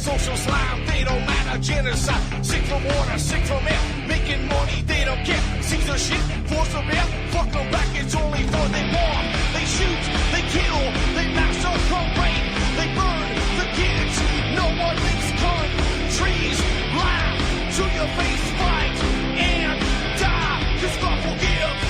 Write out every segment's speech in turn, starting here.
social slime, they don't matter, genocide. Sick from water, sick from air, making money, they don't care. Caesar shit, force of air, fuck them back, it's only for they bomb. They shoot, they kill, they massacre, rape, they burn the kids. No one leaves countries, laugh to your face, fight and die, 'cause God forgives.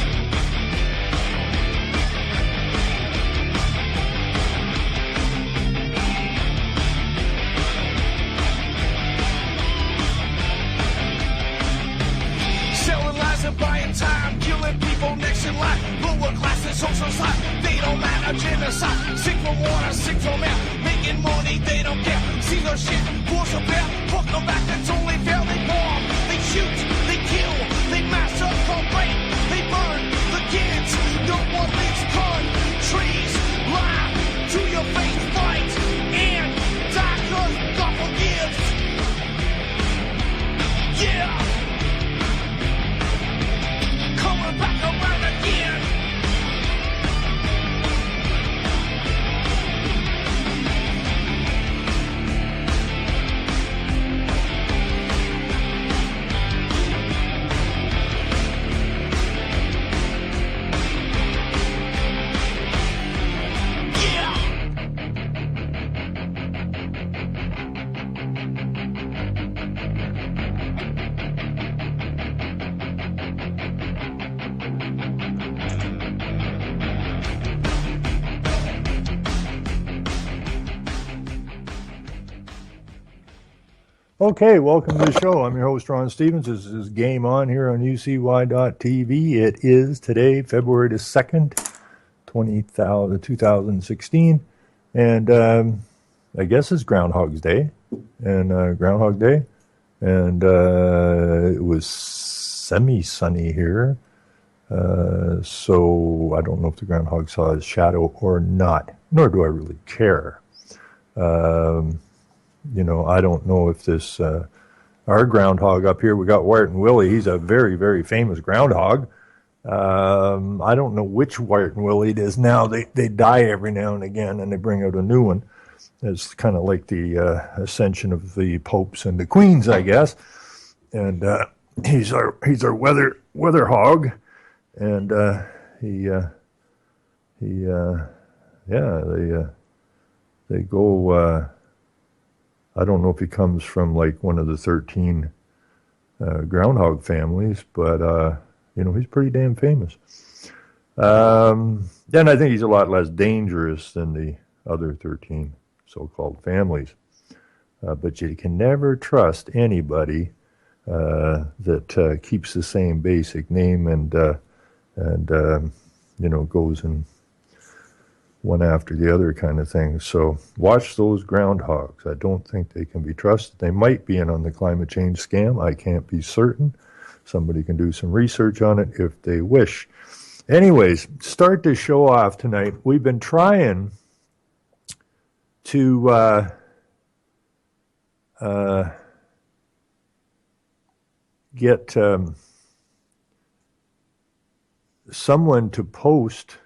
Selling lies and buying time, killing people next in line. Lower class and social side, they don't matter, genocide. Sick from water, sick from air, making money, they don't care. See their shit, force a bear, fuck them back, that's only fair. They bomb, they shoot, they kill, they massacre, rape, they burn the kids. No one leaves countries, lie to your face, fight and die, 'cause God forgives. Yeah. Coming back around again. Okay, welcome to the show. I'm your host, Ron Stevens. This is Game On here on UCY.TV. It is today, February the 2nd, 2016. And I guess it's Groundhog's Day. And Groundhog Day. And it was semi-sunny here. So I don't know if the groundhog saw his shadow or not. Nor do I really care. You know, I don't know if this, our groundhog up here, we got Wyatt and Willie. He's a very, very famous groundhog. I don't know which Wyatt and Willie it is now. They die every now and again, and they bring out a new one. It's kind of like the ascension of the popes and the queens, I guess. And he's our weather hog, and they go. I don't know if he comes from like one of the 13 groundhog families, but you know, he's pretty damn famous. Then I think he's a lot less dangerous than the other 13 so-called families. But you can never trust anybody that keeps the same basic name and you know, goes in one after the other kind of thing. So watch those groundhogs. I don't think they can be trusted. They might be in on the climate change scam. I can't be certain. Somebody can do some research on it if they wish. Anyways, start the show off tonight. We've been trying to get someone to post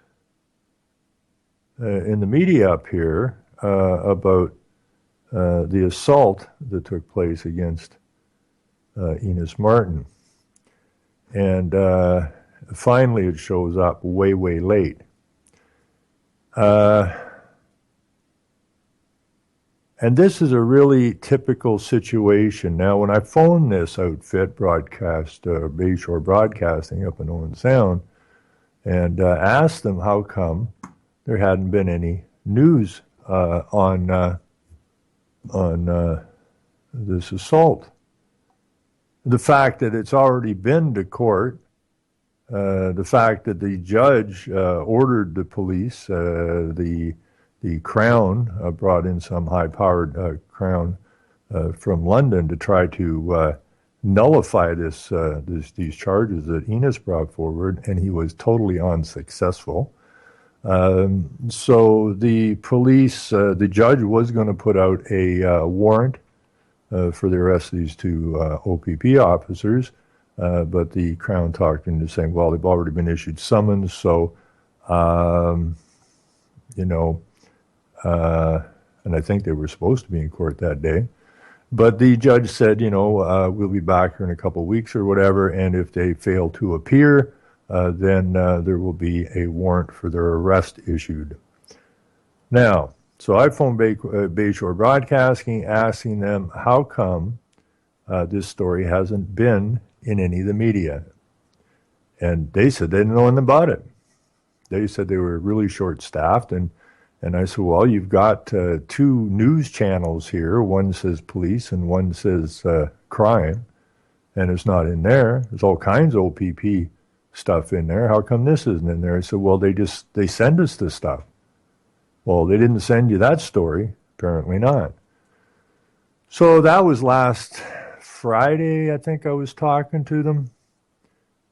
in the media up here about the assault that took place against Enos Martin. And finally it shows up way, way late. And this is a really typical situation. Now, when I phoned this outfit, Bayshore Broadcasting up in Owen Sound, and asked them how come there hadn't been any news on this assault. The fact that it's already been to court, the fact that the judge ordered the police, the Crown brought in some high-powered Crown from London to try to nullify these charges that Enos brought forward, and he was totally unsuccessful. So the police, the judge was going to put out a warrant for the arrest of these two OPP officers, but the Crown talked into saying, well, they've already been issued summons, so, you know, and I think they were supposed to be in court that day. But the judge said, we'll be back here in a couple of weeks or whatever, and if they fail to appear, then there will be a warrant for their arrest issued. Now, so I phoned Bayshore Broadcasting asking them how come this story hasn't been in any of the media. And they said they didn't know anything about it. They said they were really short-staffed, and I said, well, you've got two news channels here. One says police and one says crime, and it's not in there. There's all kinds of OPP stuff in there. How come this isn't in there? I said, well, they send us this stuff. Well, they didn't send you that story. Apparently not. So that was last Friday, I think I was talking to them.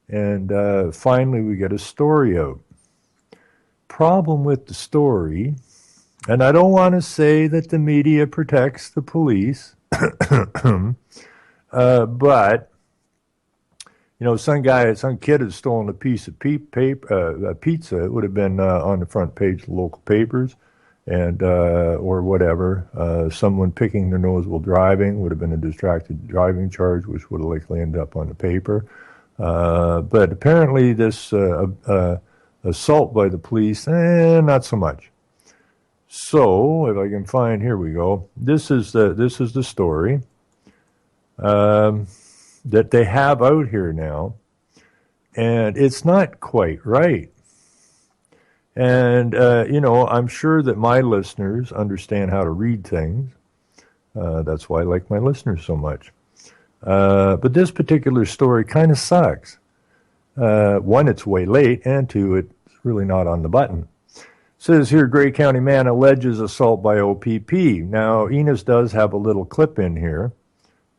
And finally we get a story out. Problem with the story, and I don't want to say that the media protects the police, but some kid had stolen a piece of pizza. It would have been on the front page of the local papers, and or whatever. Someone picking their nose while driving would have been a distracted driving charge, which would have likely ended up on the paper. But apparently this assault by the police, not so much. So if I can find, here we go. This is the story that they have out here now, and it's not quite right. And I'm sure that my listeners understand how to read things. That's why I like my listeners so much. But this particular story kind of sucks. One, it's way late, and two, it's really not on the button. It says here, Grey County man alleges assault by OPP. Now, Enos does have a little clip in here,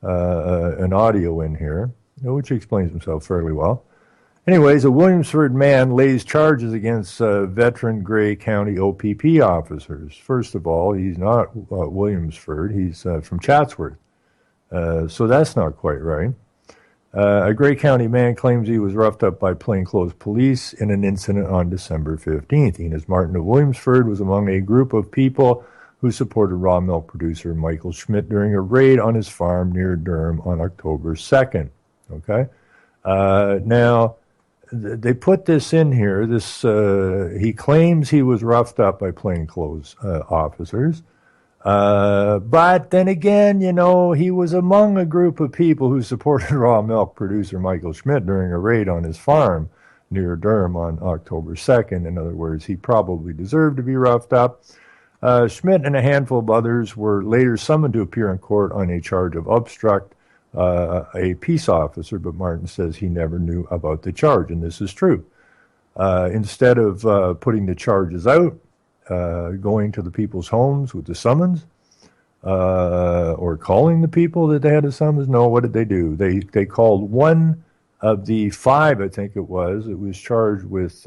an audio in here, which explains himself fairly well. Anyways, a Williamsford man lays charges against veteran Grey County OPP officers. First of all, he's not Williamsford, he's from Chatsworth. So that's not quite right. A Grey County man claims he was roughed up by plainclothes police in an incident on December 15th. Enos Martin of Williamsford was among a group of people who supported raw milk producer Michael Schmidt during a raid on his farm near Durham on October 2nd. Okay? Now, they put this in here. He claims he was roughed up by plainclothes officers. But then again, he was among a group of people who supported raw milk producer Michael Schmidt during a raid on his farm near Durham on October 2nd. In other words, he probably deserved to be roughed up. Schmidt and a handful of others were later summoned to appear in court on a charge of obstruct a peace officer, but Martin says he never knew about the charge, and this is true. Instead of putting the charges out, going to the people's homes with the summons, or calling the people that they had a summons. No, what did they do? They called one of the five, I think it was charged with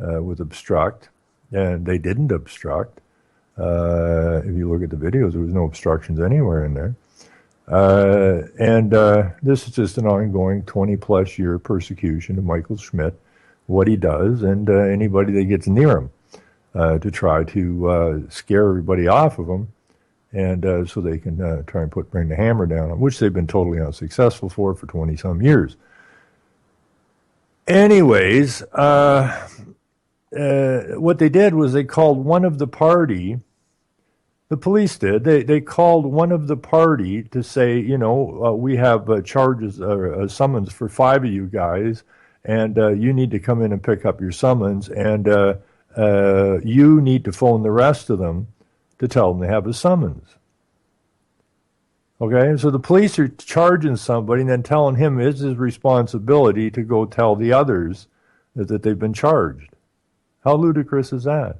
obstruct, and they didn't obstruct. If you look at the videos, there was no obstructions anywhere in there. And this is just an ongoing 20-plus year persecution of Michael Schmidt, what he does, and anybody that gets near him. To try to scare everybody off of them, and so they can try and bring the hammer down on them, which they've been totally unsuccessful for 20-some years. Anyways, what they did was they called one of the party, the police did, they called one of the party to say, we have charges, summons for 5 of you guys, and you need to come in and pick up your summons, and you need to phone the rest of them to tell them they have a summons. Okay, so the police are charging somebody and then telling him it's his responsibility to go tell the others that they've been charged. How ludicrous is that?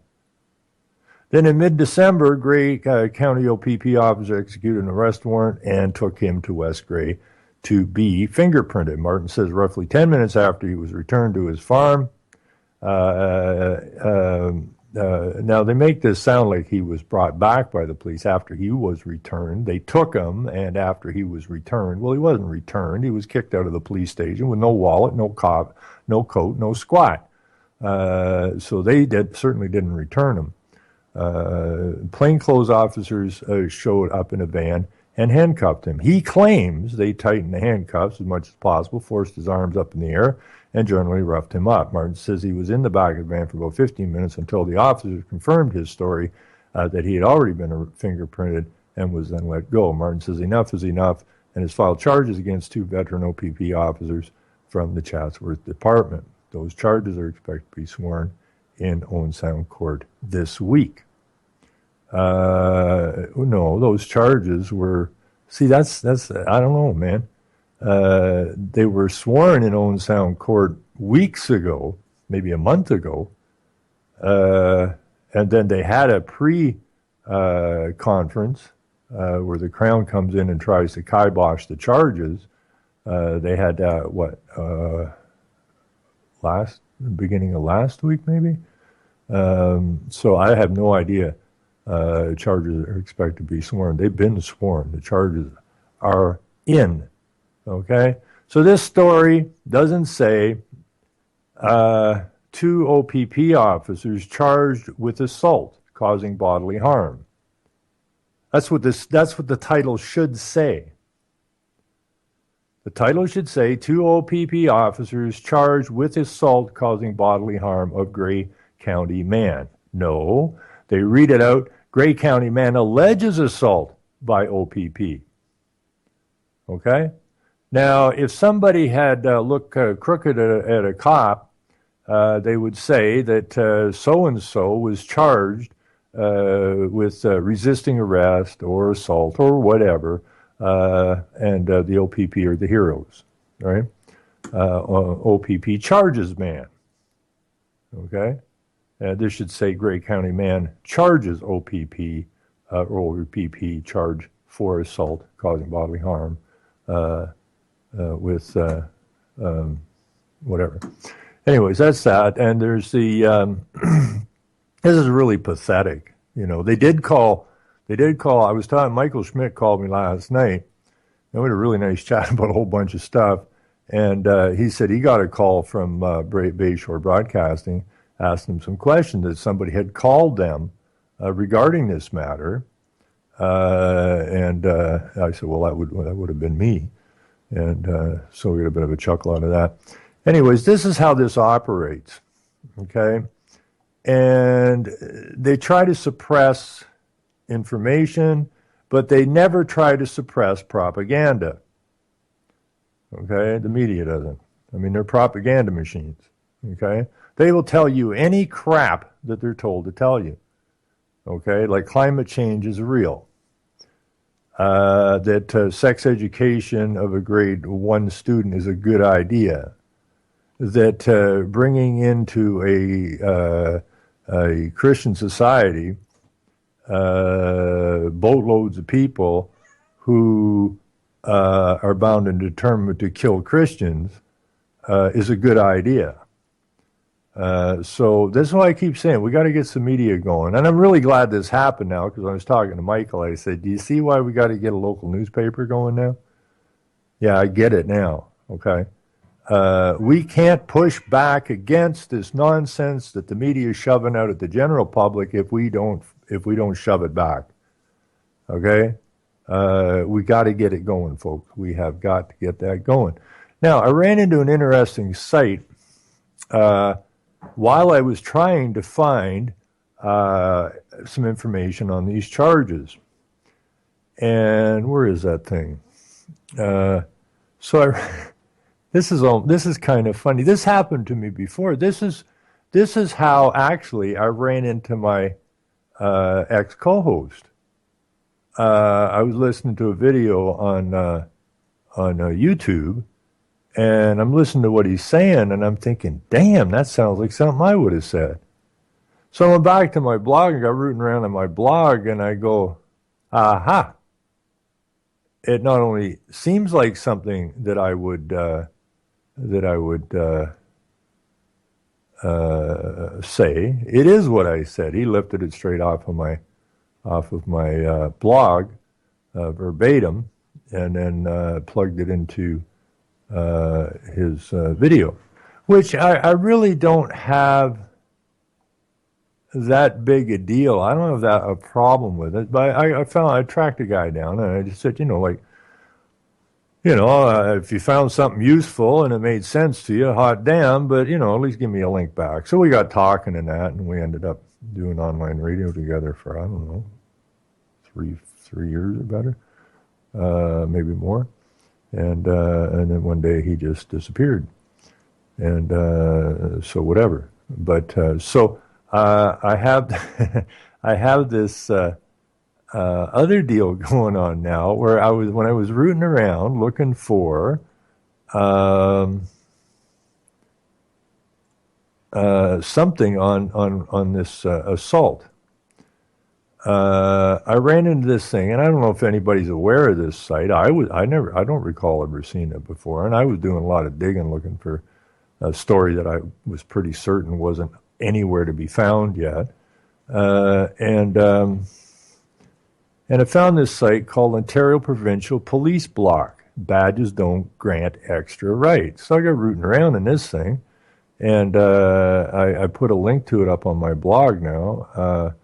Then in mid-December, Grey County OPP officer executed an arrest warrant and took him to West Grey to be fingerprinted. Martin says roughly 10 minutes after he was returned to his farm. Now, they make this sound like he was brought back by the police after he was returned. They took him, and after he was returned, well, he wasn't returned. He was kicked out of the police station with no wallet, no coat, no squat. So they certainly didn't return him. Plainclothes officers showed up in a van and handcuffed him. He claims they tightened the handcuffs as much as possible, forced his arms up in the air, and generally roughed him up. Martin says he was in the back of the van for about 15 minutes until the officers confirmed his story that he had already been fingerprinted and was then let go. Martin says enough is enough and has filed charges against 2 veteran OPP officers from the Chatsworth Department. Those charges are expected to be sworn in Owen Sound Court this week. No, those charges were, see, that's I don't know, man. They were sworn in Owen Sound Court weeks ago, maybe a month ago, and then they had a pre-conference where the Crown comes in and tries to kibosh the charges. They had beginning of last week, maybe. So I have no idea. Charges are expected to be sworn. They've been sworn. The charges are in. Okay? So this story doesn't say 2 OPP officers charged with assault causing bodily harm. That's what the title should say. The title should say 2 OPP officers charged with assault causing bodily harm of Grey County man. No, they read it out. Grey County man alleges assault by OPP. Okay? Now, if somebody had looked crooked at a cop, they would say that so-and-so was charged with resisting arrest or assault or whatever, and the OPP are the heroes, right? OPP charges man. Okay? This should say Grey County man charges OPP, or OPP charge for assault causing bodily harm with whatever. Anyways, that's that. And there's the, this is really pathetic. You know, they did call, I was talking, Michael Schmidt called me last night, and we had a really nice chat about a whole bunch of stuff. And he said he got a call from Bayshore Broadcasting, asked him some questions that somebody had called them regarding this matter. And I said, well, that would have been me. And so we had a bit of a chuckle out of that. Anyways, this is how this operates, okay? And they try to suppress information, but they never try to suppress propaganda, okay? The media doesn't. I mean, they're propaganda machines, okay? They will tell you any crap that they're told to tell you, okay? Like climate change is real. That sex education of a grade 1 student is a good idea. That bringing into a Christian society boatloads of people who are bound and determined to kill Christians is a good idea. So this is why I keep saying we got to get some media going. And I'm really glad this happened now, because I was talking to Michael. I said, do you see why we got to get a local newspaper going now? Yeah, I get it now. Okay. We can't push back against this nonsense that the media is shoving out at the general public if we don't shove it back. Okay? We got to get it going, folks. We have got to get that going. Now, I ran into an interesting site while I was trying to find some information on these charges. And where is that thing? This is kind of funny. This happened to me before. This is how actually I ran into my ex-co-host. I was listening to a video on YouTube, and I'm listening to what he's saying, and I'm thinking, damn, that sounds like something I would have said. So I went back to my blog and got rooting around on my blog, and I go, aha. It not only seems like something that I would say, it is what I said. He lifted it straight off of my blog verbatim, and then plugged it into his video, which I really don't have that big a deal. I don't have that a problem with it, but I tracked a guy down and I just said, if you found something useful and it made sense to you, hot damn, but at least give me a link back. So we got talking and that, and we ended up doing online radio together for, I don't know, three years or better, maybe more. And then one day he just disappeared. And so whatever. But I have I have this other deal going on now where when I was rooting around looking for something on this assault. I ran into this thing, and I don't know if anybody's aware of this site. I don't recall ever seeing it before, and I was doing a lot of digging looking for a story that I was pretty certain wasn't anywhere to be found yet. And I found this site called Ontario Provincial Police Block. Badges don't grant extra rights. So I got rooting around in this thing, and I put a link to it up on my blog now,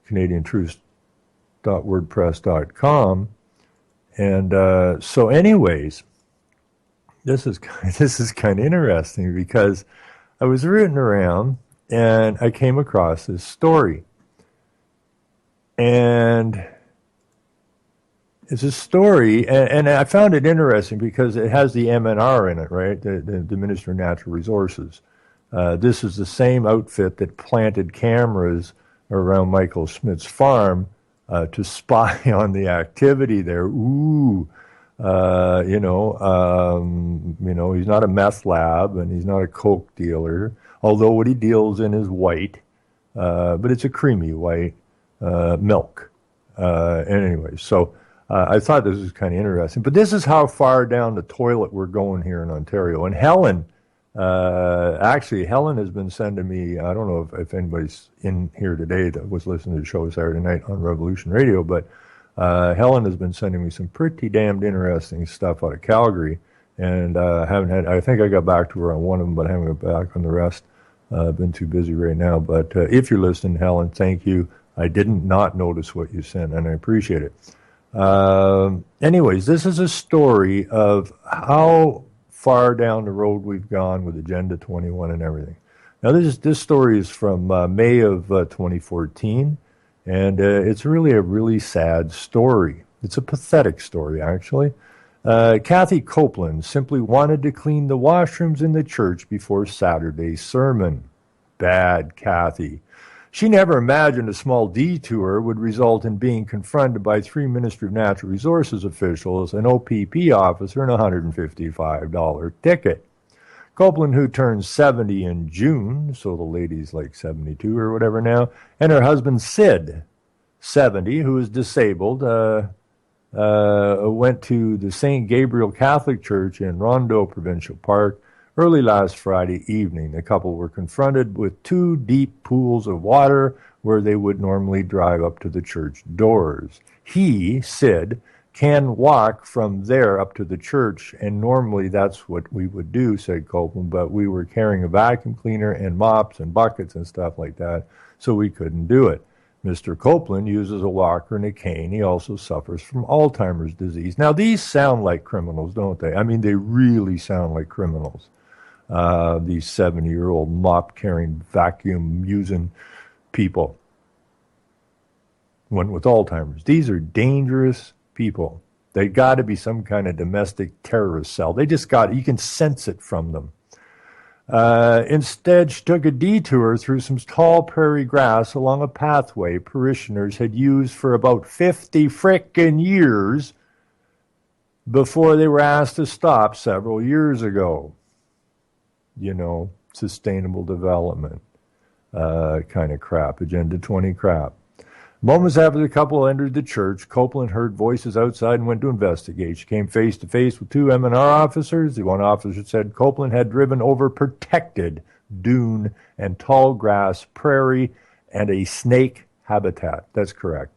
CanadianTruths.wordpress.com. And so anyways, this is kind of interesting because I was rooting around and I came across this story. And it's a story, and I found it interesting because it has the MNR in it, right? The Minister of Natural Resources. This is the same outfit that planted cameras around Michael Schmidt's farm to spy on the activity there. Ooh, he's not a meth lab and he's not a coke dealer, although what he deals in is white, but it's a creamy white milk. Anyway, so I thought this was kind of interesting. But this is how far down the toilet we're going here in Ontario. And Helen has been sending me, I don't know if anybody's in here today that was listening to the show Saturday night on Revolution Radio, but Helen has been sending me some pretty damned interesting stuff out of Calgary. And I think I got back to her on one of them, but I haven't got back on the rest. I've been too busy right now. But if you're listening, Helen, thank you. I didn't not notice what you sent, and I appreciate it. Anyways, this is a story of how far down the road we've gone with Agenda 21 and everything. Now, this story is from May of 2014, and it's really a really sad story. It's a pathetic story, actually. Kathy Copeland simply wanted to clean the washrooms in the church before Saturday's sermon. Bad Kathy. She never imagined a small detour would result in being confronted by 3 Ministry of Natural Resources officials, an OPP officer, and a $155 ticket. Copeland, who turned 70 in June, so the lady's like 72 or whatever now, and her husband Sid, 70, who is disabled, went to the St. Gabriel Catholic Church in Rondeau Provincial Park early last Friday evening. The couple were confronted with 2 deep pools of water where they would normally drive up to the church doors. He, Sid, can walk from there up to the church, and normally that's what we would do, said Copeland, but we were carrying a vacuum cleaner and mops and buckets and stuff like that, so we couldn't do it. Mr. Copeland uses a walker and a cane. He also suffers from Alzheimer's disease. Now, these sound like criminals, don't they? I mean, they really sound like criminals. These 70-year-old mop-carrying, vacuum-using people. One with Alzheimer's. These are dangerous people. They got to be some kind of domestic terrorist cell. They just you can sense it from them. Instead, she took a detour through some tall prairie grass along a pathway parishioners had used for about 50 frickin' years before they were asked to stop several years ago. Sustainable development kind of crap, Agenda 20 crap. Moments after the couple entered the church, Copeland heard voices outside and went to investigate. She came face to face with 2 MNR officers. The one officer said Copeland had driven over protected dune and tall grass prairie and a snake habitat. That's correct.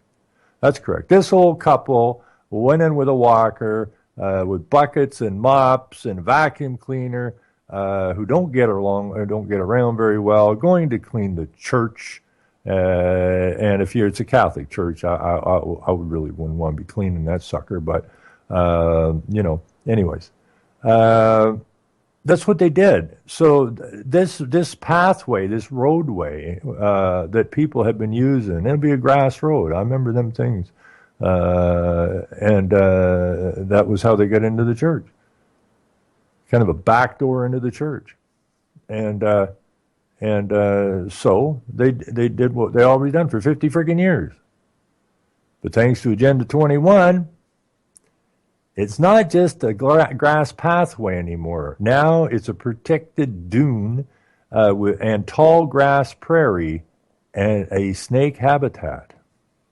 This whole couple went in with a walker, with buckets and mops and a vacuum cleaner, who don't get around very well, going to clean the church. And if it's a Catholic church, I would really wouldn't want to be cleaning that sucker. But, anyways. That's what they did. So this pathway, this roadway that people have been using, it'll be a grass road. I remember them things. And that was how they got into the church. Kind of a back door into the church. And so they did what they already done for 50 freaking years. But thanks to Agenda 21, it's not just a grass pathway anymore. Now it's a protected dune and tall grass prairie and a snake habitat.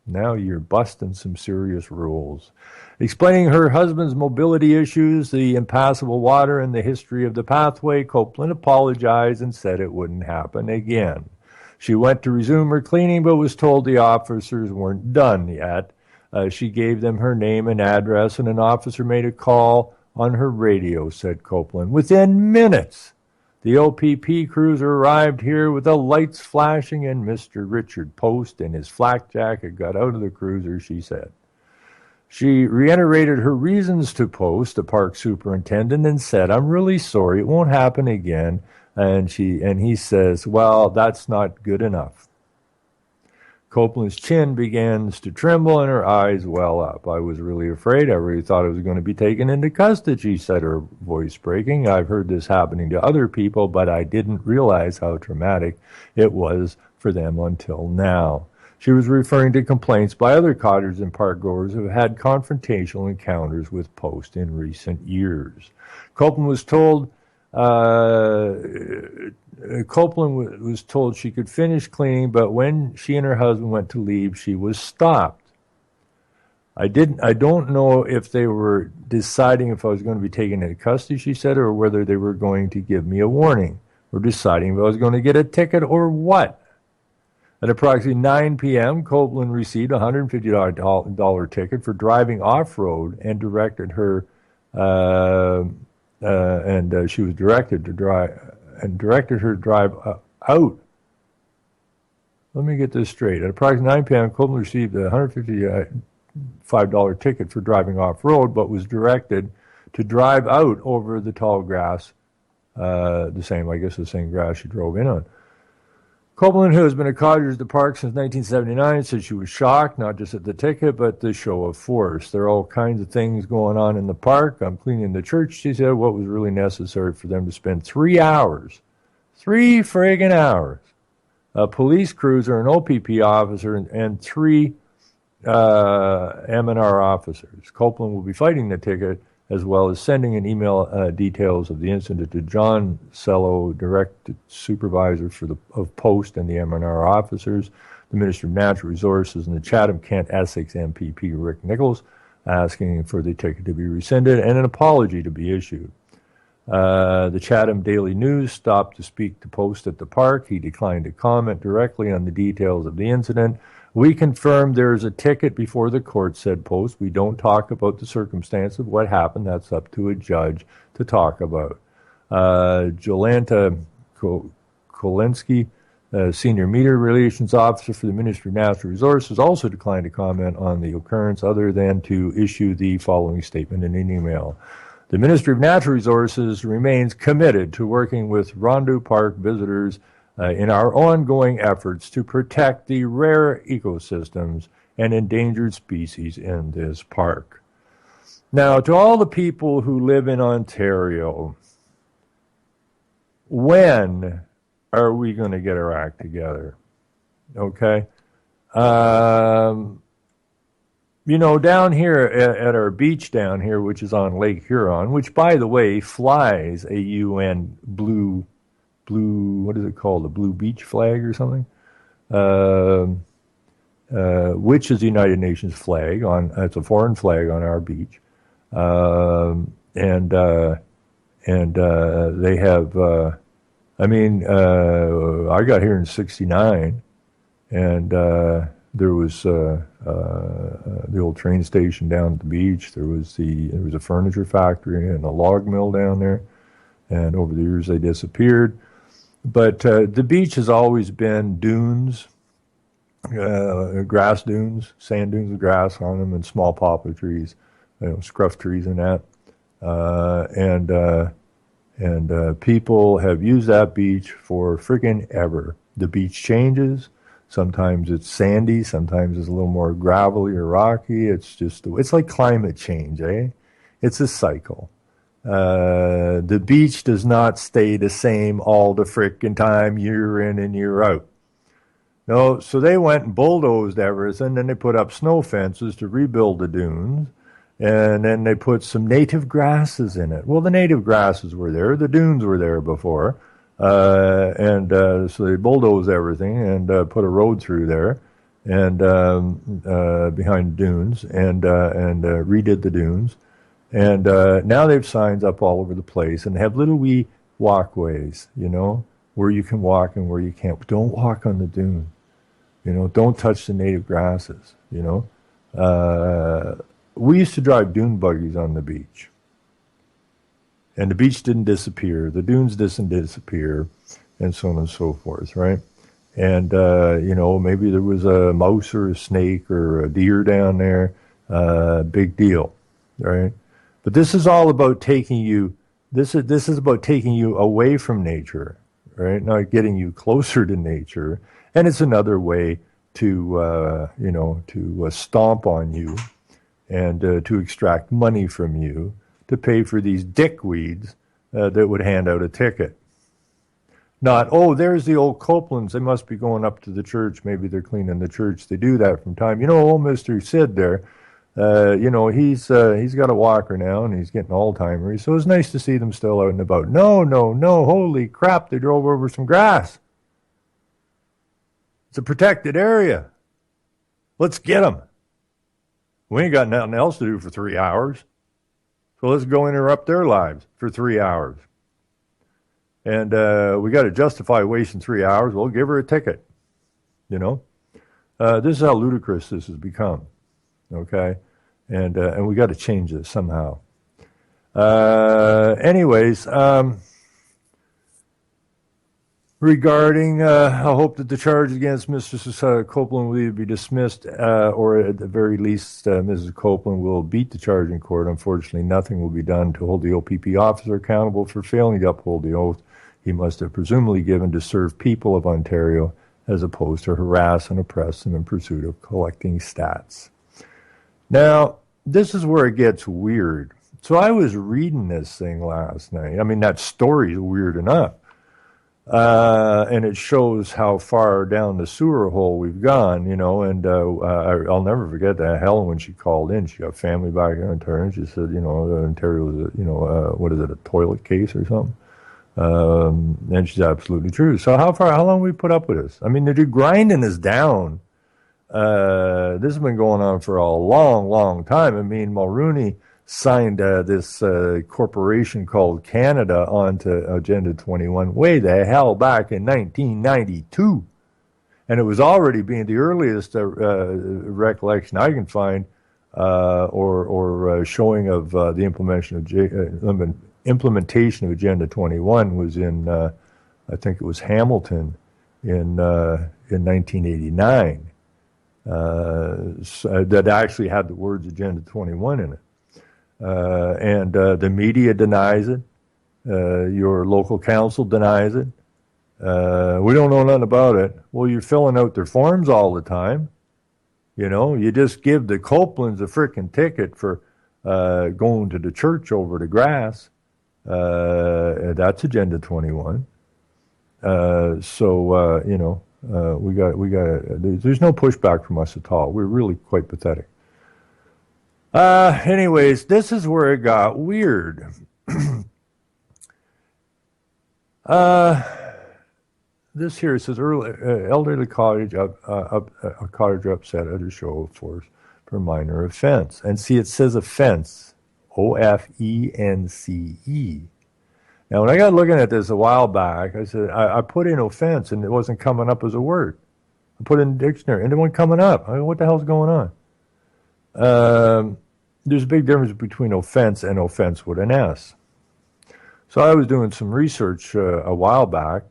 Now you're busting some serious rules. Explaining her husband's mobility issues, the impassable water, and the history of the pathway, Copeland apologized and said it wouldn't happen again. She went to resume her cleaning but was told the officers weren't done yet. She gave them her name and address, and an officer made a call on her radio, said Copeland. Within minutes, the OPP cruiser arrived here with the lights flashing, and Mr. Richard Post in his flak jacket got out of the cruiser, she said. She reiterated her reasons to Post, the park superintendent, and said, I'm really sorry, it won't happen again. And he says, well, that's not good enough. Copeland's chin begins to tremble and her eyes well up. I was really afraid. I really thought I was going to be taken into custody, she said, her voice breaking. I've heard this happening to other people, but I didn't realize how traumatic it was for them until now. She was referring to complaints by other cottagers and park goers who have had confrontational encounters with Post in recent years. Copeland was told she could finish cleaning, but when she and her husband went to leave, she was stopped. I don't know if they were deciding if I was going to be taken into custody, she said, or whether they were going to give me a warning, or deciding if I was going to get a ticket or what. At approximately 9 p.m., Copeland received a $150 ticket for driving off-road and directed her she was directed to drive out. Let me get this straight. At approximately 9 p.m., Copeland received a $155 ticket for driving off-road, but was directed to drive out over the tall grass, the same grass she drove in on. Copeland, who has been a cottager at the park since 1979, said she was shocked, not just at the ticket, but the show of force. There are all kinds of things going on in the park. I'm cleaning the church, she said. What was really necessary for them to spend 3 hours, 3 friggin' hours, a police cruiser, an OPP officer, and 3 M&R officers. Copeland will be fighting the ticket, as well as sending an email details of the incident to John Sello, direct supervisor of Post and the M&R officers, the Minister of Natural Resources, and the Chatham-Kent Essex MPP, Rick Nichols, asking for the ticket to be rescinded and an apology to be issued. The Chatham Daily News stopped to speak to Post at the park. He declined to comment directly on the details of the incident. We confirmed there is a ticket before the court, said Post. We don't talk about the circumstance of what happened. That's up to a judge to talk about. Jolanta Kolensky, Senior Media Relations Officer for the Ministry of Natural Resources, also declined to comment on the occurrence other than to issue the following statement in an email. The Ministry of Natural Resources remains committed to working with Rondeau Park visitors in our ongoing efforts to protect the rare ecosystems and endangered species in this park. Now, to all the people who live in Ontario, when are we going to get our act together? Okay? Down here at our beach down here, which is on Lake Huron, which, by the way, flies a UN blue, what is it called, a blue beach flag or something, which is the United Nations flag. It's a foreign flag on our beach, and they have. I got here in '69, and there was the old train station down at the beach. There was a furniture factory and a log mill down there, and over the years they disappeared. But the beach has always been dunes grass dunes, sand dunes with grass on them, and small poplar trees, scruff trees and that. And people have used that beach for freaking ever. The beach changes. Sometimes it's sandy. Sometimes it's a little more gravelly or rocky. It's like climate change, eh? It's a cycle. The beach does not stay the same all the frickin' time, year in and year out. No, so they went and bulldozed everything, then they put up snow fences to rebuild the dunes, and then they put some native grasses in it. Well, the native grasses were there, the dunes were there before, so they bulldozed everything and put a road through there, and behind the dunes, and redid the dunes, and now they've signs up all over the place, and they have little wee walkways, where you can walk and where you can't. Don't walk on the dune. Don't touch the native grasses, We used to drive dune buggies on the beach. And the beach didn't disappear. The dunes didn't disappear, and so on and so forth, right? And, maybe there was a mouse or a snake or a deer down there. Big deal, right? But this is all about taking you, this is about taking you away from nature, right? Not getting you closer to nature. And it's another way to stomp on you and to extract money from you to pay for these dickweeds that would hand out a ticket. Not, oh, there's the old Copelands. They must be going up to the church. Maybe they're cleaning the church. They do that from time. Old Mr. Sid there, he's got a walker now, and he's getting Alzheimer's. So it's nice to see them still out and about. No, holy crap, they drove over some grass. It's a protected area. Let's get them. We ain't got nothing else to do for 3 hours. So let's go interrupt their lives for 3 hours. And we got to justify wasting 3 hours. We'll give her a ticket. This is how ludicrous this has become. Okay? And we got to change this somehow. Anyways, regarding, I hope that the charge against Mrs. Copeland will either be dismissed or at the very least Mrs. Copeland will beat the charge in court. Unfortunately, nothing will be done to hold the OPP officer accountable for failing to uphold the oath he must have presumably given to serve people of Ontario as opposed to harass and oppress them in pursuit of collecting stats. Now, this is where it gets weird. So I was reading this thing last night. I mean, that story is weird enough. And it shows how far down the sewer hole we've gone, and I'll never forget that Helen when she called in. She got family back in Ontario, and she said, Ontario was, what is it, a toilet case or something? And she's absolutely true. So how long we put up with this? I mean, they're grinding us down. This has been going on for a long, long time. I mean, Mulroney signed this corporation called Canada onto Agenda 21 way the hell back in 1992. And it was already being the earliest recollection I can find or showing of the implementation of Agenda 21 was in, I think it was Hamilton in 1989. That actually had the words Agenda 21 in it. And the media denies it. Your local council denies it. We don't know nothing about it. Well, you're filling out their forms all the time. You just give the Copelands a frickin' ticket for going to the church over the grass. That's Agenda 21. We got. There's no pushback from us at all. We're really quite pathetic. Anyways, this is where it got weird. This here says elderly cottage cottager upset at a show of force for minor offense. And see, it says offense, OFENCE. Now, when I got looking at this a while back, I said I put in offense and it wasn't coming up as a word. I put it in the dictionary and it wasn't coming up. I mean, what the hell's going on? There's a big difference between offense and offense with an S. So I was doing some research a while back,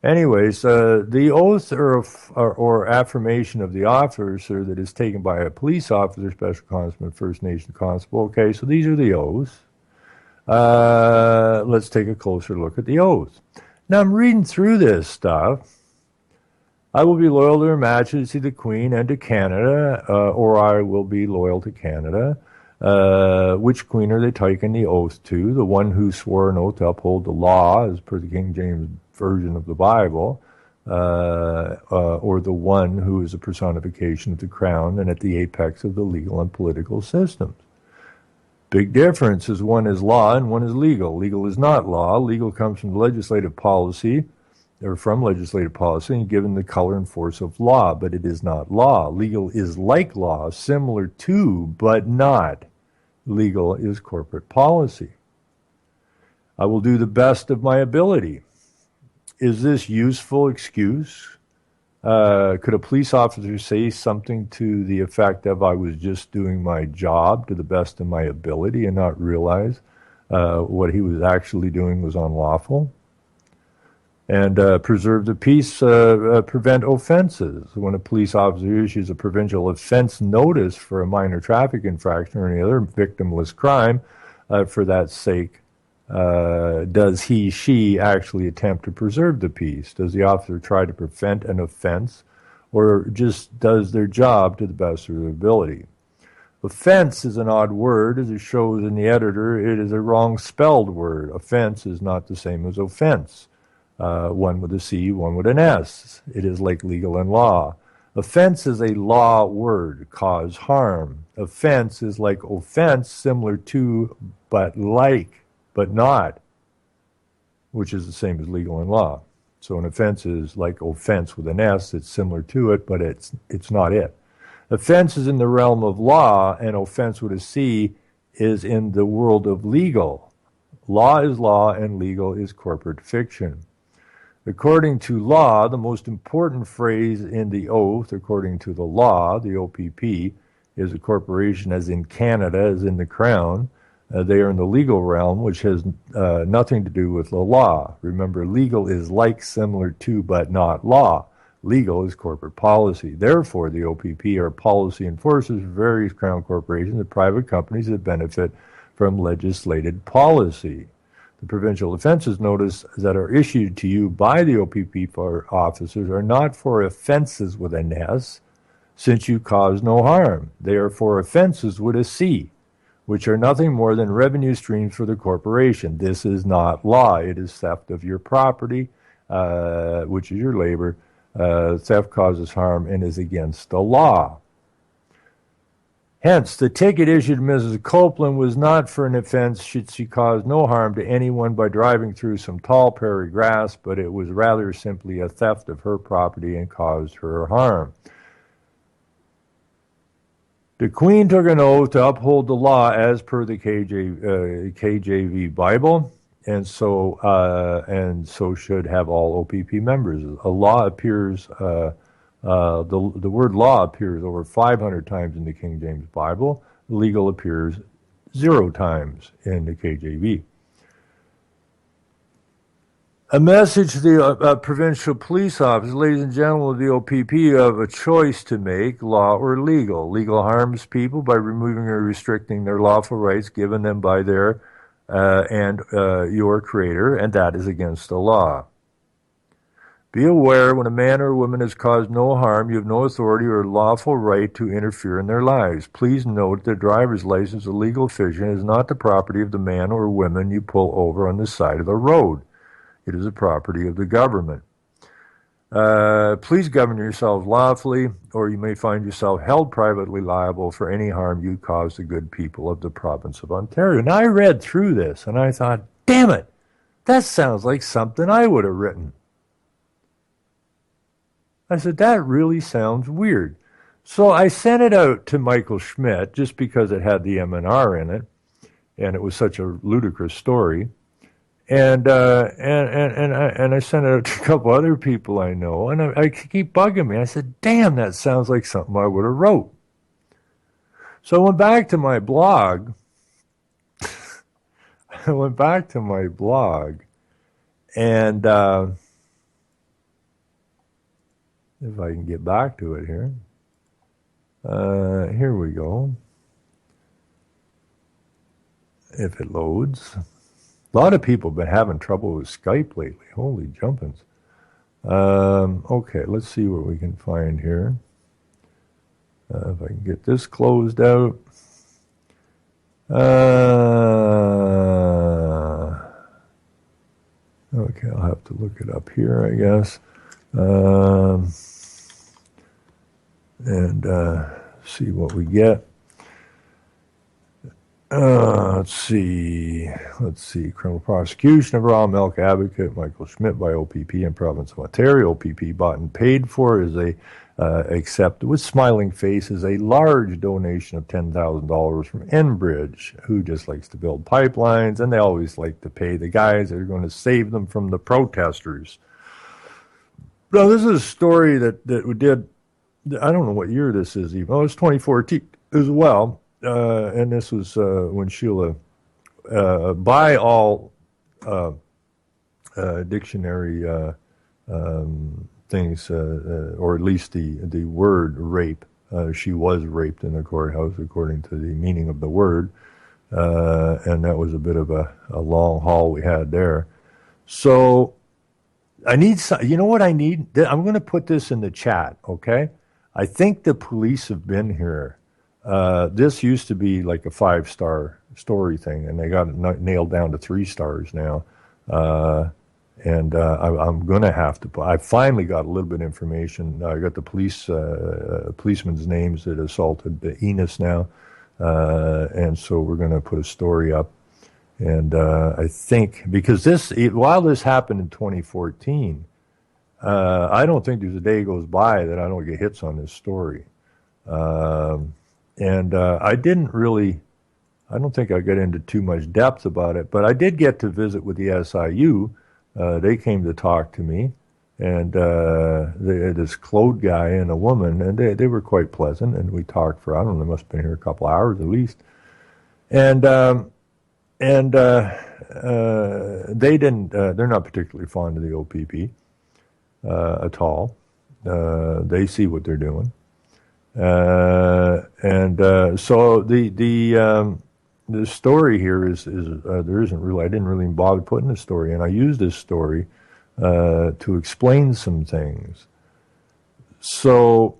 Anyways, the oath or affirmation of the officer that is taken by a police officer, special constable, First Nation constable. Okay, so these are the oaths. Let's take a closer look at the oath. Now I'm reading through this stuff. I will be loyal to Her Majesty the Queen and to Canada, or I will be loyal to Canada. Which queen are they taking the oath to? The one who swore an oath to uphold the law, as per the King James Version of the Bible, or the one who is a personification of the crown and at the apex of the legal and political systems. Big difference is one is law and one is legal. Legal is not law. Legal comes from legislative policy, or from legislative policy, and given the color and force of law, but it is not law. Legal is like law, similar to, but not. Legal is corporate policy. I will do the best of my ability. Is this useful excuse? Could a police officer say something to the effect of, I was just doing my job to the best of my ability and not realize what he was actually doing was unlawful? And preserve the peace, prevent offenses. When a police officer issues a provincial offense notice for a minor traffic infraction or any other victimless crime, for that sake, does he, she actually attempt to preserve the peace? Does the officer try to prevent an offense, or just does their job to the best of their ability? Offense is an odd word. As it shows in the editor, it is a wrong spelled word. Offense is not the same as offense. One with a C, one with an S. It is like legal and law. Offense is a law word, cause harm. Offense is like offense, similar to, but like, but not, which is the same as legal and law. So an offense is like offense with an S. It's similar to it, but it's not it. Offense is in the realm of law, and offense with a C is in the world of legal. Law is law, and legal is corporate fiction. According to law, the most important phrase in the oath, according to the law, the OPP, is a corporation, as in Canada, as in the Crown. They are in the legal realm, which has nothing to do with the law. Remember, legal is like, similar to, but not law. Legal is corporate policy. Therefore, the OPP are policy enforcers for various Crown corporations and private companies that benefit from legislated policy. The provincial offences notice that are issued to you by the OPP officers are not for offences with an S, since you cause no harm. They are for offences with a C, which are nothing more than revenue streams for the corporation. This is not law. It is theft of your property, which is your labor. Theft causes harm and is against the law. Hence, the ticket issued to Mrs. Copeland was not for an offense should she cause no harm to anyone by driving through some tall prairie grass, but it was rather simply a theft of her property and caused her harm. The Queen took an oath to uphold the law as per the KJV Bible, and so should have all OPP members. A law appears. The word law appears over 500 times in the King James Bible. Legal appears 0 times in the KJV. A message to the provincial police officers, ladies and gentlemen of the OPP, you have a choice to make, law or legal. Legal harms people by removing or restricting their lawful rights given them by their and your Creator, and that is against the law. Be aware, when a man or a woman has caused no harm, you have no authority or lawful right to interfere in their lives. Please note that driver's license, a legal fiction, is not the property of the man or woman you pull over on the side of the road. It is the property of the government. Please govern yourselves lawfully, or you may find yourself held privately liable for any harm you cause the good people of the province of Ontario. And I read through this, and I thought, damn it, that sounds like something I would have written. I said, that really sounds weird. So I sent it out to Michael Schmidt just because it had the MNR in it, and it was such a ludicrous story. And I sent it out to a couple other people I know, and I keep bugging me. I said, damn, that sounds like something I would have wrote. So I went back to my blog. And if I can get back to it here. Here we go. If it loads. A lot of people have been having trouble with Skype lately. Holy jumpins. Okay, let's see what we can find here. If I can get this closed out. Okay, I'll have to look it up here, I guess. And see what we get. Let's see. Criminal prosecution of raw milk advocate Michael Schmidt by OPP in province of Ontario. OPP bought and paid for is a accepted with smiling faces a large donation of $10,000 from Enbridge, who just likes to build pipelines, and they always like to pay the guys that are going to save them from the protesters. Now, this is a story that we did. I don't know what year this is even. Oh, it's 2014 as well. And this was when Sheila, by all dictionary things, or at least the word rape, she was raped in the courthouse according to the meaning of the word, and that was a bit of a long haul we had there. So I need some, you know what I need? I'm going to put this in the chat, okay? I think the police have been here. This used to be like a 5-star story thing, and they got it nailed down to 3 stars now. I'm going to have to. I finally got a little bit of information. I got the policemen's names that assaulted Enos now, and so we're going to put a story up. And I think because while this happened in 2014, I don't think there's a day goes by that I don't get hits on this story. And I don't think I got into too much depth about it, but I did get to visit with the SIU. They came to talk to me, and this Claude guy and a woman, and they were quite pleasant, and we talked for, I don't know, they must have been here a couple hours at least. And they didn't, they're not particularly fond of the OPP at all. They see what they're doing. So the story here is there isn't really, I didn't really bother putting the story in. I used this story to explain some things. So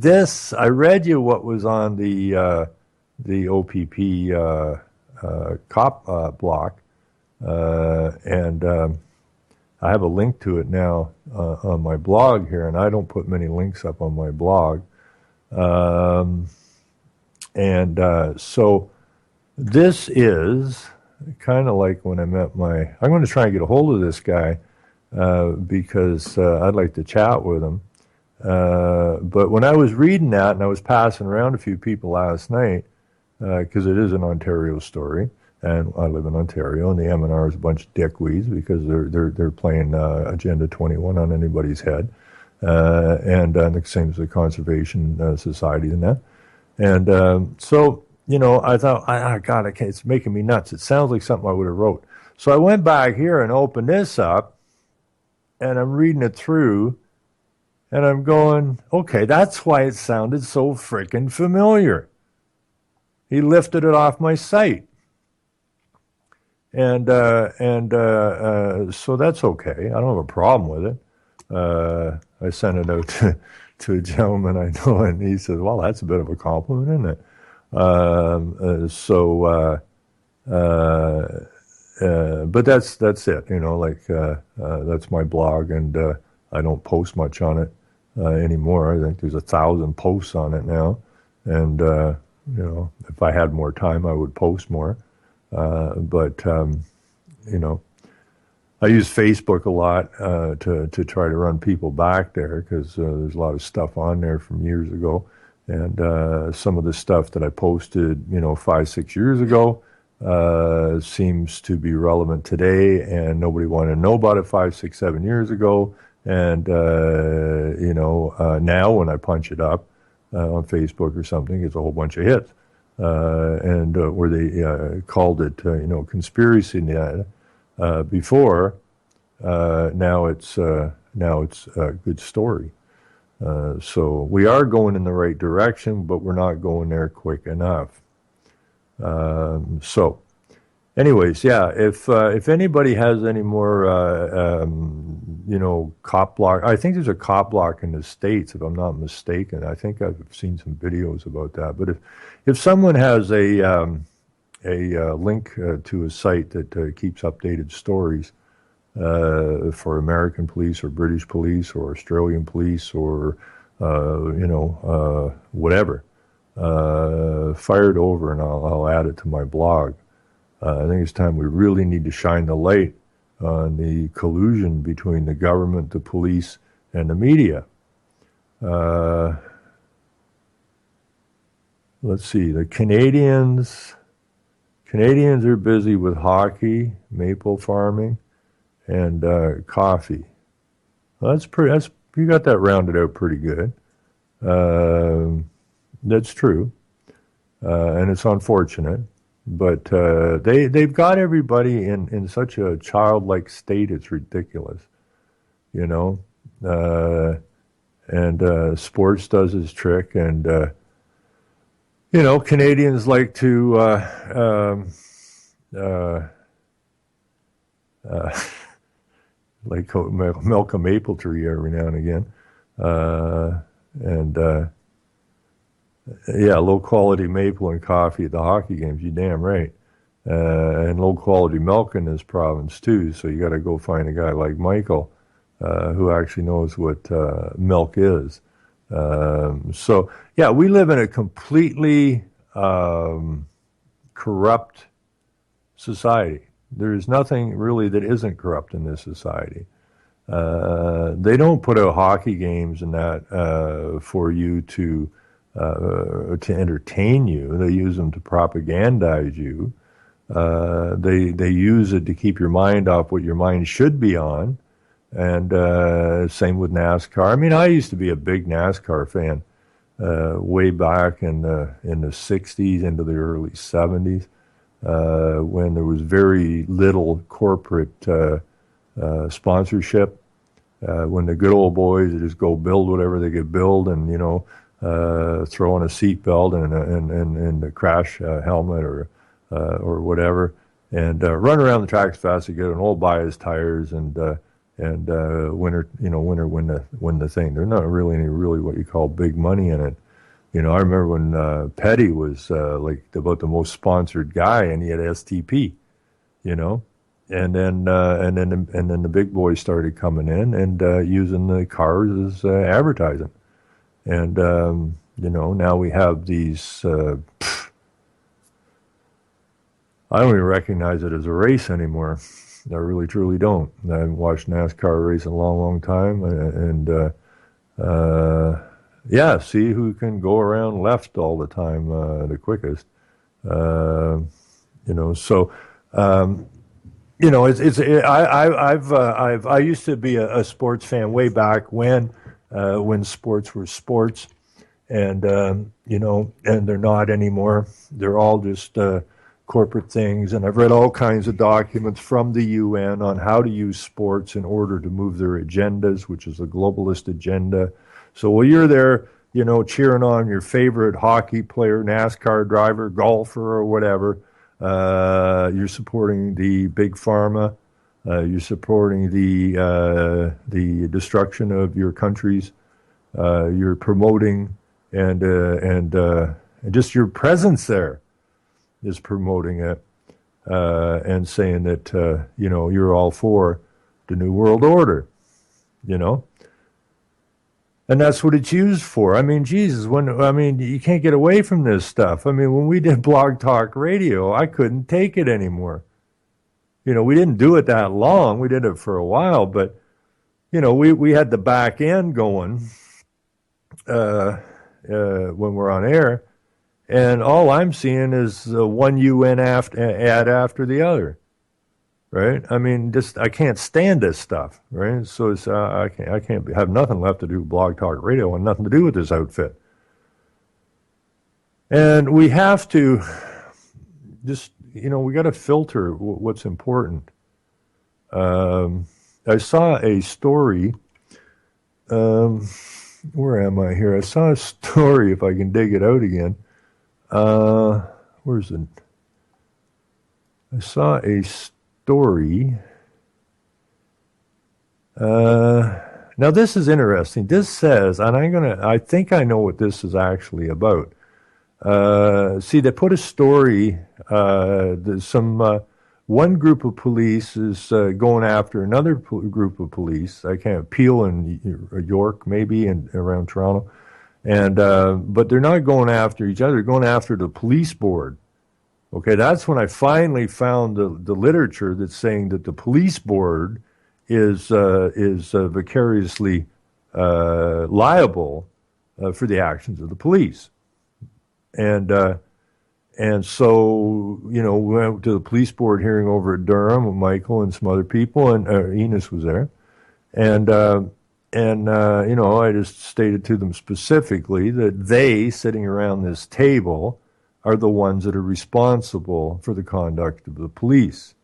I read you what was on the OPP cop block, and I have a link to it now on my blog here, and I don't put many links up on my blog. So this is kind of like when I met I'm going to try and get a hold of this guy because I'd like to chat with him. But when I was reading that, and I was passing around a few people last night, because it is an Ontario story, and I live in Ontario, and the MNR is a bunch of dickweeds because they're playing Agenda 21 on anybody's head. And the same as the Conservation Society and that. And so, you know, I thought, God, it's making me nuts. It sounds like something I would have wrote. So I went back here and opened this up, and I'm reading it through, and I'm going, okay, that's why it sounded so freaking familiar. He lifted it off my site. And so that's okay. I don't have a problem with it. I sent it out to a gentleman I know, and he said, well, that's a bit of a compliment, isn't it? But that's it, you know, like, that's my blog, and I don't post much on it anymore. I think there's 1,000 posts on it now, and, you know, if I had more time, I would post more. But you know, I use Facebook a lot to try to run people back there because there's a lot of stuff on there from years ago, and some of the stuff that I posted, you know, 5-6 years ago seems to be relevant today, and nobody wanted to know about it 5, 6, 7 years ago, and you know, now when I punch it up on Facebook or something, it's a whole bunch of hits, and where they called it, you know, conspiracy before. Now it's a good story. So we are going in the right direction, but we're not going there quick enough. So anyways, yeah, if anybody has any more, cop block, I think there's a cop block in the States, if I'm not mistaken. I think I've seen some videos about that. But if someone has a link to a site that keeps updated stories for American police or British police or Australian police or whatever, fire it over and I'll add it to my blog. I think it's time we really need to shine the light on the collusion between the government, the police, and the media. Let's see, the Canadians are busy with hockey, maple farming, and coffee. Well, you got that rounded out pretty good. That's true, and it's unfortunate. But they've got everybody in such a childlike state, it's ridiculous, And sports does its trick, and Canadians like to like milk a maple tree every now and again, and yeah, low quality maple and coffee at the hockey games. You damn right. And low quality milk in this province too. So you got to go find a guy like Michael, who actually knows what milk is. So yeah, we live in a completely corrupt society. There is nothing really that isn't corrupt in this society. They don't put out hockey games and that for you to entertain you. They use them to propagandize you. They use it to keep your mind off what your mind should be on. And same with NASCAR. I mean, I used to be a big NASCAR fan way back in the 60s into the early 70s when there was very little corporate sponsorship. When the good old boys would just go build whatever they could build and, throw on a seatbelt and a crash helmet or whatever, and run around the track as fast as you get, and all buy his tires and win the thing. There's not really any what you call big money in it. I remember when Petty was like about the most sponsored guy, and he had STP, and then the big boys started coming in and using the cars as advertising. And, now we have these, I don't even recognize it as a race anymore. I really, truly don't. I haven't watched NASCAR race in a long, long time. And see who can go around left all the time the quickest. I used to be a sports fan way back when sports were sports, and and they're not anymore. They're all just corporate things. And I've read all kinds of documents from the UN on how to use sports in order to move their agendas, which is a globalist agenda. So while you're there, cheering on your favorite hockey player, NASCAR driver, golfer, or whatever, you're supporting the big pharma. You're supporting the destruction of your countries. You're promoting and just your presence there is promoting it and saying that you're all for the New World Order, and that's what it's used for. I mean, Jesus, you can't get away from this stuff. I mean, when we did Blog Talk Radio, I couldn't take it anymore. We didn't do it that long. We did it for a while, but, we had the back end going when we're on air, and all I'm seeing is one UN ad after the other, right? I mean, I can't stand this stuff, right? So it's, I can't have nothing left to do with Blog Talk Radio and nothing to do with this outfit. And we have to just, we got to filter what's important. I saw a story where am I here? I saw a story, if I can dig it out again. Where's it? I saw a story. Now this is interesting. This says, and I think I know what this is actually about. See, they put a story, one group of police is going after another group of police. I can't, Peel in York, maybe, and around Toronto. And, but they're not going after each other, they're going after the police board. Okay, that's when I finally found the literature that's saying that the police board is vicariously liable for the actions of the police. And so, we went to the police board hearing over at Durham with Michael and some other people, and Enos was there. And I just stated to them specifically that they, sitting around this table, are the ones that are responsible for the conduct of the police.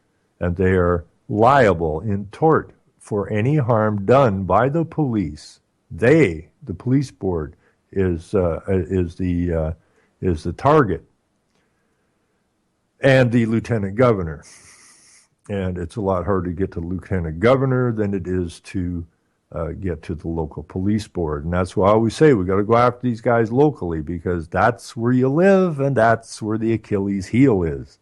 And they are liable in tort for any harm done by the police. They, the police board, is the target, and the lieutenant governor. And it's a lot harder to get to lieutenant governor than it is to get to the local police board. And that's why I always say we got to go after these guys locally, because that's where you live and that's where the Achilles heel is.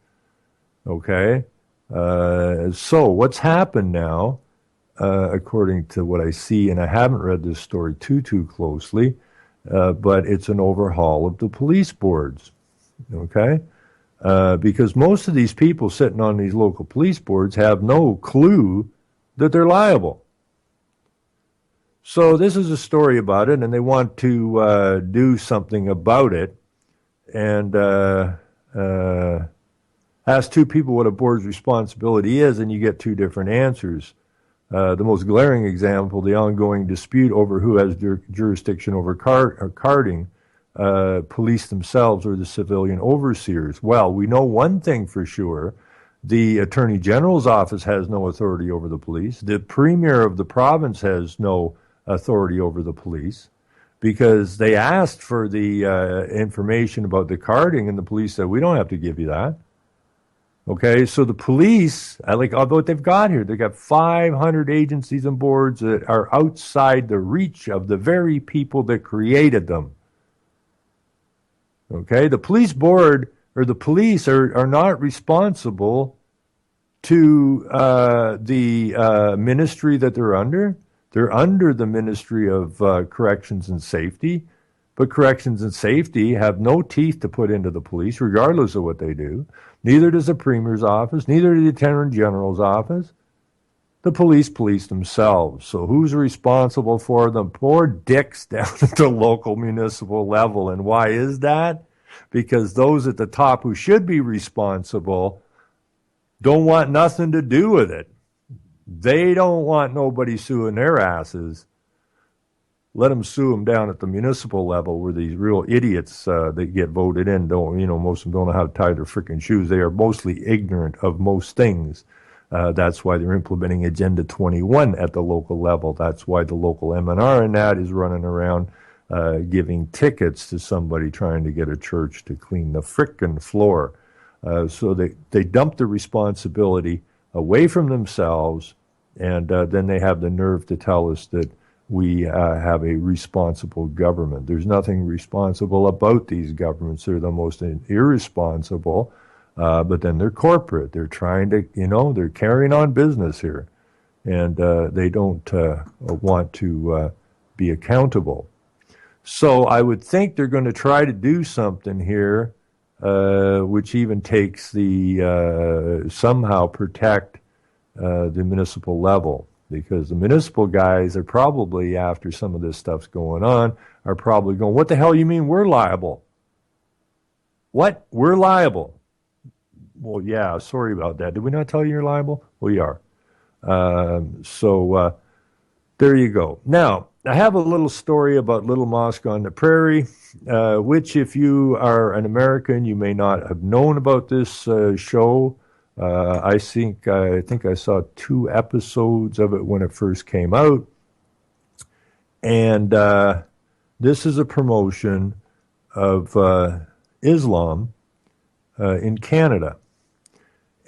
Okay? So what's happened now, according to what I see, and I haven't read this story too closely, but it's an overhaul of the police boards. Okay? Because most of these people sitting on these local police boards have no clue that they're liable. So this is a story about it, and they want to do something about it, and ask two people what a board's responsibility is, and you get two different answers. The most glaring example, the ongoing dispute over who has jurisdiction over carding, police themselves or the civilian overseers. Well, we know one thing for sure. The Attorney General's office has no authority over the police. The Premier of the province has no authority over the police, because they asked for the information about the carding, and the police said, we don't have to give you that. Okay, so the police, although what they've got here, they've got 500 agencies and boards that are outside the reach of the very people that created them. Okay, the police board or the police are not responsible to the ministry that they're under. They're under the Ministry of Corrections and Safety, but Corrections and Safety have no teeth to put into the police, regardless of what they do. Neither does the Premier's office, neither does the Attorney General's office. The police themselves. So who's responsible for them? Poor dicks down at the local municipal level. And why is that? Because those at the top who should be responsible don't want nothing to do with it. They don't want nobody suing their asses. Let them sue them down at the municipal level, where these real idiots that get voted in most of them don't know how to tie their freaking shoes. They are mostly ignorant of most things. That's why they're implementing Agenda 21 at the local level. That's why the local M&R in that is running around giving tickets to somebody trying to get a church to clean the frickin' floor. So they dump the responsibility away from themselves, and then they have the nerve to tell us that we have a responsible government. There's nothing responsible about these governments. They're the most irresponsible, but then they're corporate. They're trying to, they're carrying on business here, and they don't want to be accountable. So I would think they're going to try to do something here, which even takes the somehow protect the municipal level, because the municipal guys are probably, after some of this stuff's going on, are probably going, what the hell you mean we're liable? What? We're liable? Well, yeah, sorry about that. Did we not tell you you're liable? We are. So there you go. Now, I have a little story about Little Mosque on the Prairie, which, if you are an American, you may not have known about this show. I think I saw 2 episodes of it when it first came out, and This is a promotion of Islam in Canada.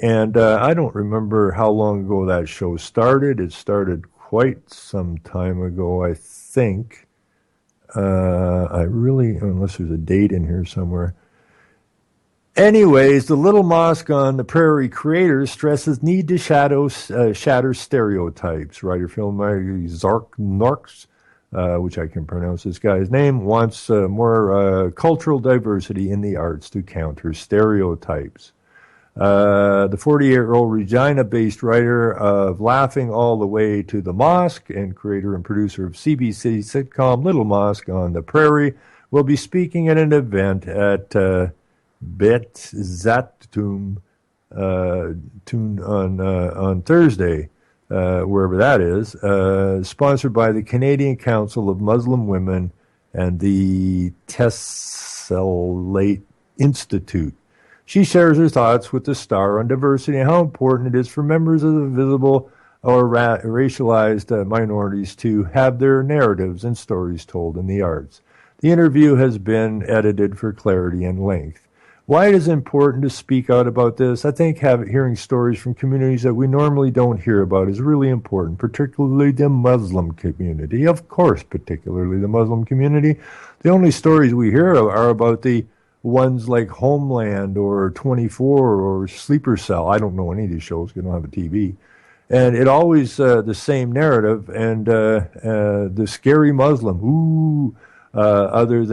And I don't remember how long ago that show started. It started quite some time ago, I think. Unless there's a date in here somewhere. Anyways, the Little Mosque on the Prairie creator stresses need to shatter stereotypes. Writer filmmaker Zark Norks, which I can pronounce this guy's name, wants more cultural diversity in the arts to counter stereotypes. The 48-year-old Regina-based writer of Laughing All the Way to the Mosque and creator and producer of CBC sitcom Little Mosque on the Prairie will be speaking at an event at Bet Zatum on Thursday, wherever that is, sponsored by the Canadian Council of Muslim Women and the Tessellate Institute. She shares her thoughts with the star on diversity and how important it is for members of the visible or racialized minorities to have their narratives and stories told in the arts. The interview has been edited for clarity and length. Why it is important to speak out about this, I think hearing stories from communities that we normally don't hear about is really important, particularly the Muslim community. Of course, particularly the Muslim community. The only stories we hear are about the ones like Homeland or 24 or Sleeper Cell. I don't know any of these shows because I don't have a TV. And it always the same narrative. And the scary Muslim, other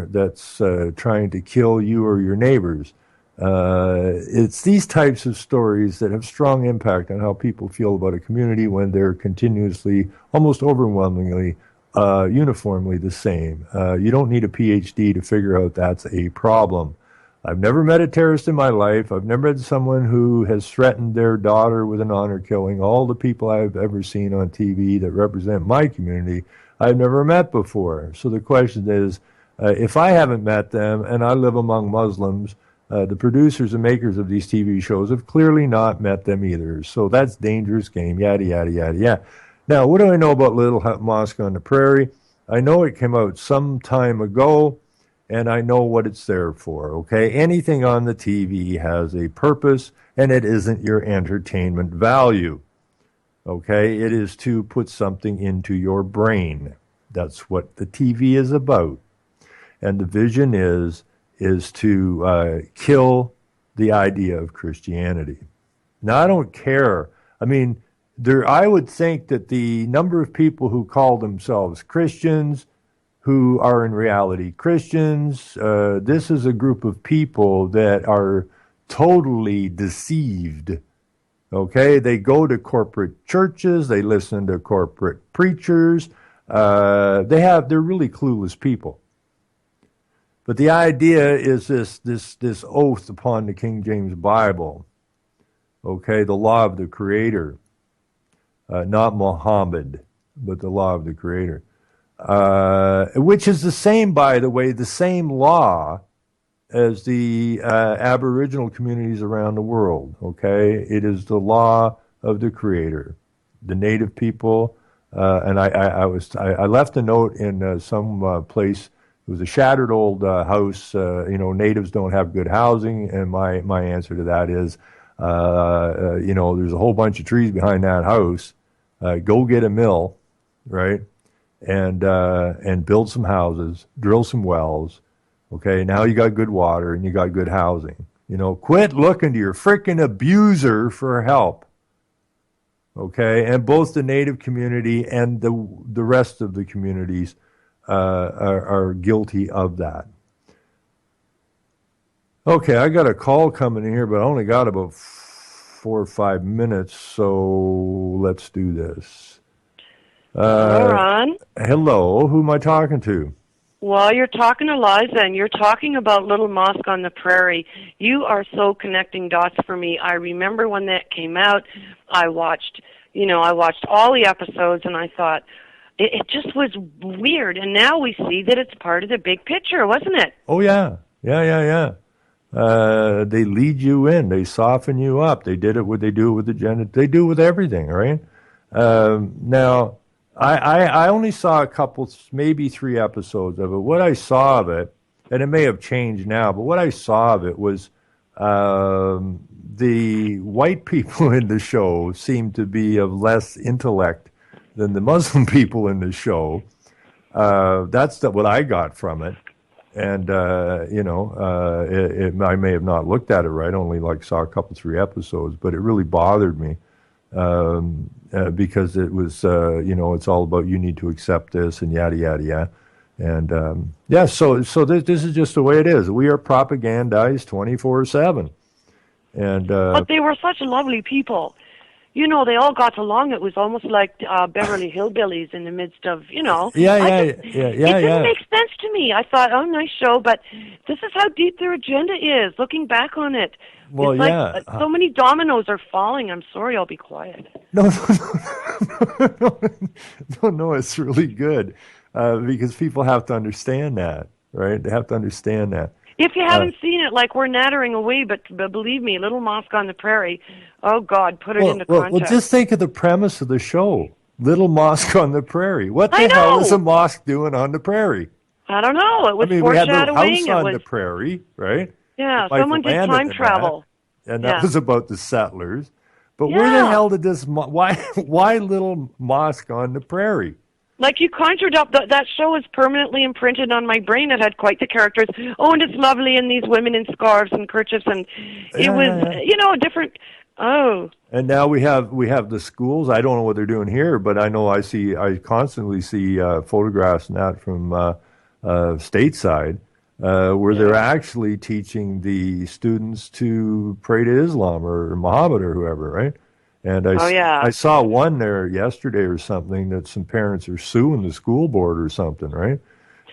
that's trying to kill you or your neighbors. It's these types of stories that have strong impact on how people feel about a community when they're continuously, almost overwhelmingly, uniformly the same. You don't need a PhD to figure out that's a problem. I've never met a terrorist in my life. I've never met someone who has threatened their daughter with an honor killing. All the people I've ever seen on TV that represent my community, I've never met before. So the question is, if I haven't met them and I live among Muslims, the producers and makers of these TV shows have clearly not met them either. So that's dangerous game, yada, yada, yada, yada. Now, what do I know about Little Mosque on the Prairie? I know it came out some time ago, and I know what it's there for, okay? Anything on the TV has a purpose, and it isn't your entertainment value, okay? It is to put something into your brain. That's what the TV is about. And the vision is to kill the idea of Christianity. Now, I don't care. I mean, I would think that the number of people who call themselves Christians, who are in reality Christians, this is a group of people that are totally deceived. Okay, they go to corporate churches, they listen to corporate preachers. They're really clueless people. But the idea is this oath upon the King James Bible. Okay, the law of the Creator. Not Muhammad, but the law of the Creator, which is the same, by the way, the same law as the Aboriginal communities around the world, okay? It is the law of the Creator. The Native people, and I left a note in some place. It was a shattered old house. Natives don't have good housing, and my answer to that is, there's a whole bunch of trees behind that house. Go get a mill, right, and build some houses, drill some wells. Okay, now you got good water and you got good housing. Quit looking to your frickin' abuser for help. Okay, and both the Native community and the rest of the communities are guilty of that. Okay, I got a call coming in here, but I only got about 4 or 5 minutes, so let's do this. Ron. Hello, who am I talking to? Well, you're talking to Liza, and you're talking about Little Mosque on the Prairie. You are so connecting dots for me. I remember when that came out, I watched all the episodes, and I thought, it just was weird. And now we see that it's part of the big picture, wasn't it? Oh, yeah. Yeah. They lead you in. They soften you up. They do it with the gender. They do it with everything, right? Now, I only saw a couple, maybe 3 episodes of it. What I saw of it, and it may have changed now, but what I saw of it was the white people in the show seemed to be of less intellect than the Muslim people in the show. That's what I got from it. And, I may have not looked at it right, only saw a couple, 3 episodes, but it really bothered me because it was, it's all about you need to accept this and yada, yada, yada. And, so this is just the way it is. We are propagandized 24/7. And but they were such lovely people. They all got along. It was almost like Beverly Hillbillies in the midst of, It didn't make sense to me. I thought, oh, nice show, but this is how deep their agenda is, looking back on it. Well, it's like so many dominoes are falling. I'm sorry, I'll be quiet. No, it's really good because people have to understand that, right? They have to understand that. If you haven't seen it, we're nattering away, but believe me, Little Mosque on the Prairie, oh, God, put it into context. Well, just think of the premise of the show, Little Mosque on the Prairie. What the hell is a mosque doing on the prairie? I don't know. It was we foreshadowing. had the house on the prairie, right? Yeah, someone did time travel. And that was about the settlers. But where the hell did this, why Little Mosque on the Prairie? You conjured up, that show is permanently imprinted on my brain. It had quite the characters. Oh, and it's lovely, and these women in scarves and kerchiefs, and it was, a different, And now we have the schools. I don't know what they're doing here, but I know I constantly see photographs and that from stateside where they're actually teaching the students to pray to Islam or Muhammad or whoever, right? And I saw one there yesterday or something that some parents are suing the school board or something, right?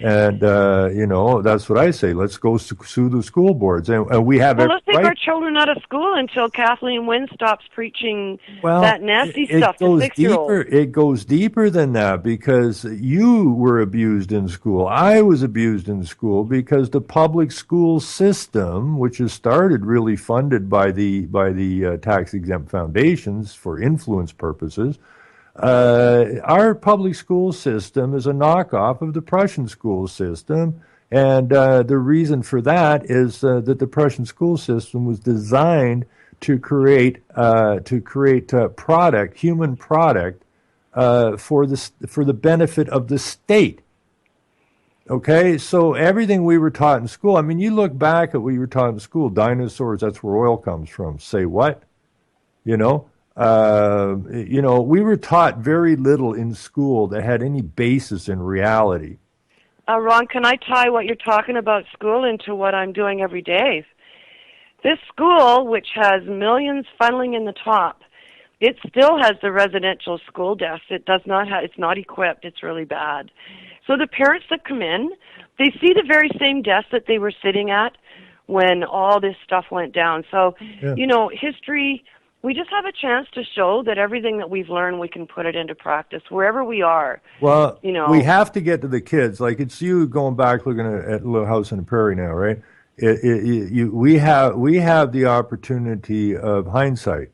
And, that's what I say. Let's go sue the school boards. And we have let's take our children out of school until Kathleen Wynne stops preaching that nasty stuff to 6-year-olds. It goes deeper than that because you were abused in school. I was abused in school because the public school system, which is started really funded by the tax-exempt foundations for influence purposes, our public school system is a knockoff of the Prussian school system, and the reason for that is that the Prussian school system was designed to create human product, for the benefit of the state. Okay, so everything we were taught in school. I mean, you look back at what you were taught in school. Dinosaurs. That's where oil comes from. Say what? We were taught very little in school that had any basis in reality. Ron, can I tie what you're talking about school into what I'm doing every day? This school, which has millions funneling in the top, it still has the residential school desk. It does not have, it's not equipped. It's really bad. So the parents that come in, they see the very same desk that they were sitting at when all this stuff went down. So, history, we just have a chance to show that everything that we've learned, we can put it into practice wherever we are. Well, we have to get to the kids. Like it's you going back looking at Little House on the Prairie now, right? We have the opportunity of hindsight.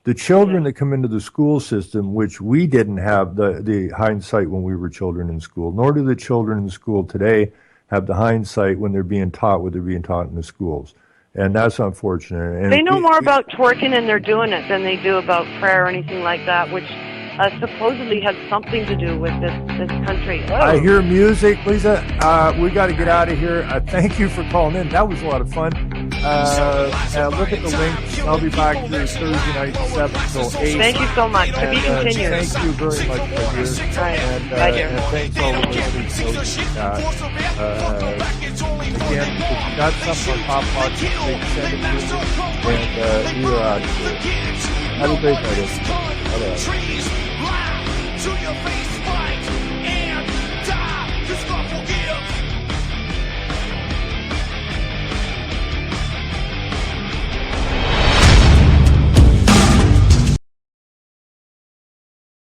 The children that come into the school system, which we didn't have the hindsight when we were children in school, nor do the children in school today have the hindsight when they're being taught what they're being taught in the schools. And that's unfortunate. And they know more about twerking and they're doing it than they do about prayer or anything like that, which supposedly has something to do with this country. Oh. I hear music. Lisa, we got to get out of here. Thank you for calling in. That was a lot of fun. Look at the link. I'll be back here Thursday night, 7 till 8. Thank you so much. To be continued. Thank you very much, my dear. Right. And thanks all the listeners. Again, if you got something on Pop Pocket, send it to us. And we are out of here. Have a great night. Bye-bye.